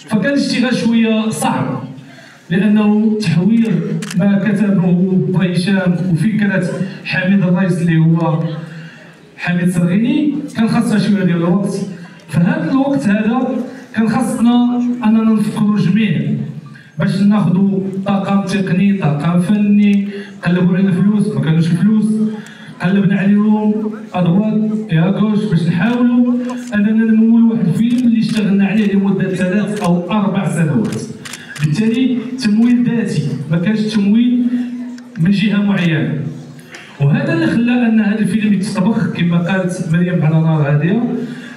فكان الاشتغال شويه صعب، لانه تحويل ما كتبه هشام وفكره حميد الرئيس اللي هو حميد صرغيني كان خاصها شويه ديال الوقت. فهذا الوقت هذا كان خاصنا اننا نفكروا جميع باش ناخذوا طاقم تقني، طاقم فني، قلبوا علينا فلوس، ما كانوش فلوس، قلبنا عليهم ادوات يا كوش باش نحاولوا اننا نمولوا واحد الفيلم اللي اشتغلنا عليه لمده 3 أو 4 سنوات. بالتالي تمويل ذاتي، ما كانش تمويل من جهه معينه. وهذا اللي خلى ان هذا الفيلم يتطبخ كما قالت مريم على نار هاديه،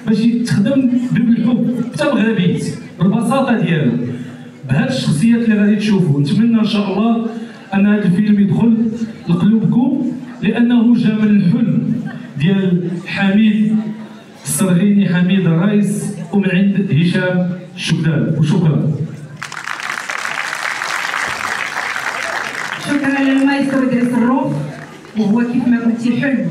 باش يتخدم بالحب حتى بغابيت بالبساطه ديالو بهاد الشخصيات اللي غادي تشوفوا. نتمنى ان شاء الله ان هذا الفيلم يدخل لقلوبكم، لانه جا من الحلم ديال حميد الصرغيني، حميد الرئيس، ومن عند هشام الشكدان. وشكرا. شكرا للمايسترو إدريس الروف. وهو كيف ما قلتي حلم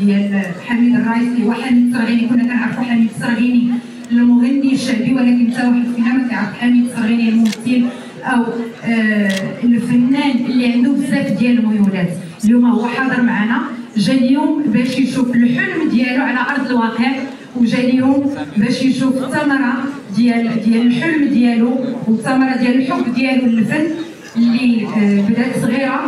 ديال حميد الرئيس اللي هو حميد الصرغيني. كنا كنعرفوا حميد الصرغيني المغني الشعبي، ولكن حتى واحد فينا ما كيعرف حميد الصرغيني الممثل او الفنان اللي عنده بزاف ديال الميولات. اليوم هو حاضر معنا، جا اليوم باش يشوف الحلم ديالو على ارض الواقع، وجا اليوم باش يشوف الثمره ديال الحلم ديالو والثمره ديال الحب ديالو للفن اللي بدات صغيره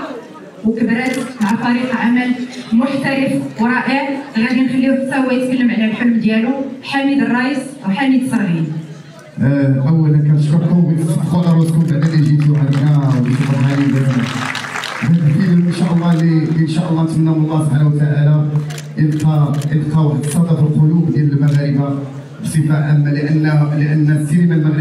وكبرات مع فريق عمل محترف ورائع. غادي نخليوه حتى هو يتكلم على الحلم ديالو. حميد الرئيس وحميد الصرغيني. اولا كنشكركم وتفقوا على راسكم بعد اللي جيتوا عندنا وشكرا على هذا الفيلم. ان شاء الله اللي ان شاء الله نتمنى من الله سبحانه وتعالى يلقى واحد الصدى في القلوب ديال المغاربه بصفه عامه، لان السينما المغربيه